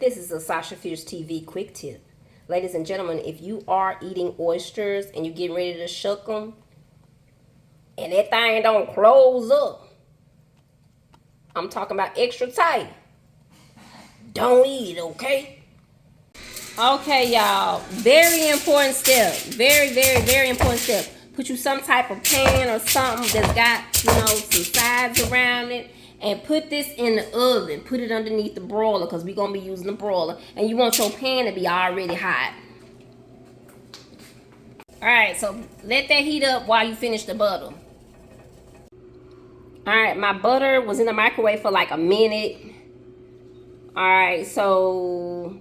This is a Sasha Fierce TV quick tip. Ladies and gentlemen, if you are eating oysters and you're getting ready to shuck them, and that thing don't close up, I'm talking about extra tight, don't eat it, okay? Okay, y'all, very important step. Very important step. Put you some type of pan or something that's got, some sides around it. And put this in the oven. Put it underneath the broiler because we're going to be using the broiler. And you want your pan to be already hot. Alright, so let that heat up while you finish the butter. Alright, my butter was in the microwave for like a minute. Alright, so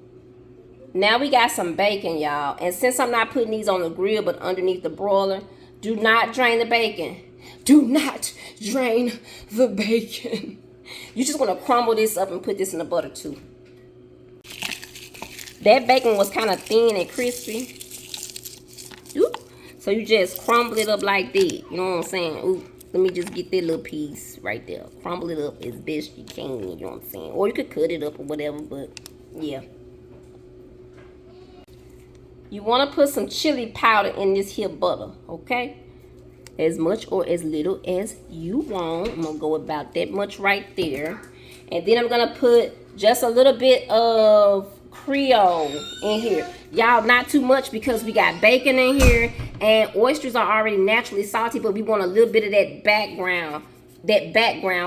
now we got some bacon, y'all. And since I'm not putting these on the grill but underneath the broiler, do not drain the bacon. Do not drain the bacon. You just want to crumble this up and put this in the butter too. That bacon was kind of thin and crispy. Oop. So you just crumble it up like that. You know what I'm saying? Ooh, let me just get that little piece right there. Crumble it up as best you can. You know what I'm saying? Or you could cut it up or whatever, but yeah. You want to put some chili powder in this here butter, okay? As much or as little as you want. I'm going to go about that much right there. And then I'm going to put just a little bit of Creole in here. Y'all, not too much because we got bacon in here. And oysters are already naturally salty, but we want a little bit of that background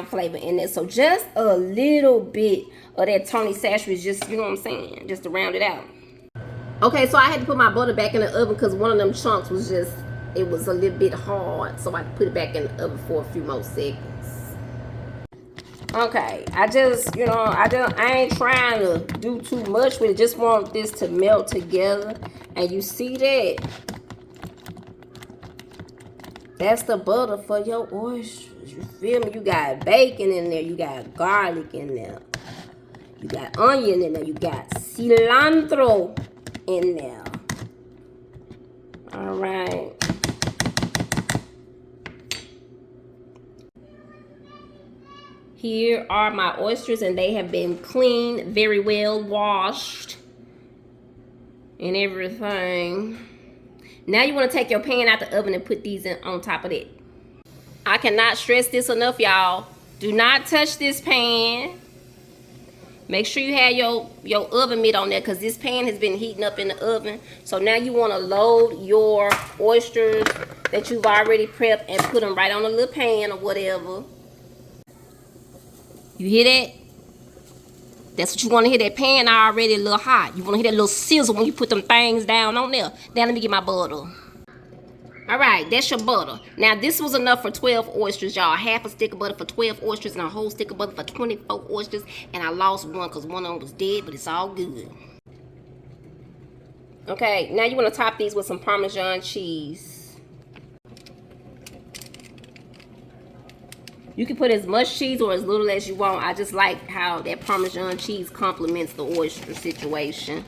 flavor in there. So just a little bit of that Tony Sashers, just, you know what I'm saying? Just to round it out. Okay, so I had to put my butter back in the oven because one of them chunks was just... it was a little bit hard, so I put it back in the oven for a few more seconds. Okay, I ain't trying to do too much with it. Just want this to melt together. And you see that? That's the butter for your oysters. You feel me? You got bacon in there. You got garlic in there. You got onion in there. You got cilantro in there. All right. Here are my oysters, and they have been cleaned, very well washed, and everything. Now you want to take your pan out the oven and put these in on top of it. I cannot stress this enough, y'all. Do not touch this pan. Make sure you have your oven mitt on there because this pan has been heating up in the oven. So now you want to load your oysters that you've already prepped and put them right on a little pan or whatever. You hear that? That's what you want to hear. That pan already a little hot. You want to hear that little sizzle when you put them things down on there. Now let me get my butter. All right, that's your butter. Now this was enough for 12 oysters, y'all. Half a stick of butter for 12 oysters and a whole stick of butter for 24 oysters. And I lost one because one of them was dead, but it's all good. Okay, now you want to top these with some Parmesan cheese. You can put as much cheese or as little as you want. I just like how that Parmesan cheese complements the oyster situation.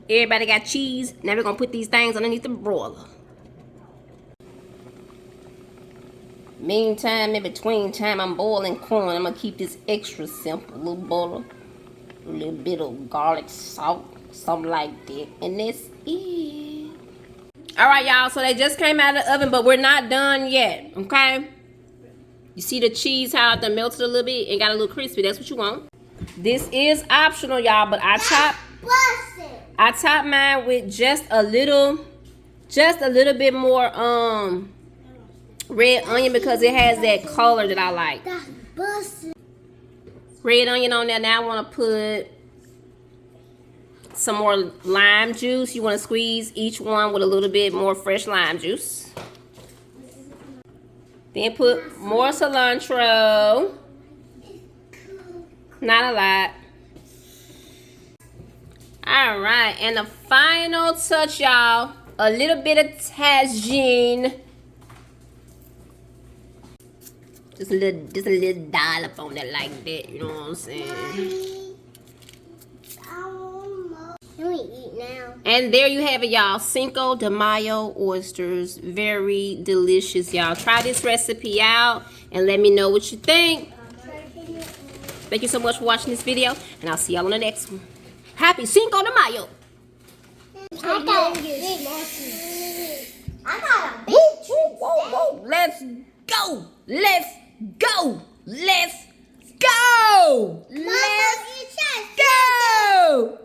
Everybody got cheese. Now we're going to put these things underneath the broiler. Meantime, in between time, I'm boiling corn. I'm going to keep this extra simple. A little butter, a little bit of garlic salt, something like that. And that's it. Alright, y'all, so they just came out of the oven, but we're not done yet, okay? You see the cheese, how it melted a little bit and got a little crispy. That's what you want. This is optional, y'all, but I top mine with just a little bit more red onion because it has that color that I like. Red onion on there. Now I want to put some more lime juice. You want to squeeze each one with a little bit more fresh lime juice. Then put more cilantro. Not a lot. Alright, and the final touch, y'all. A little bit of tagine. Just a little dollop on that like that. You know what I'm saying? Eat now. And there you have it, y'all. Cinco de Mayo oysters. Very delicious, y'all. Try this recipe out and let me know what you think. Thank you so much for watching this video, and I'll see y'all on the next one. Happy Cinco de Mayo. I got a big Whoa. Let's go. Let's go. Let's go. Let's go.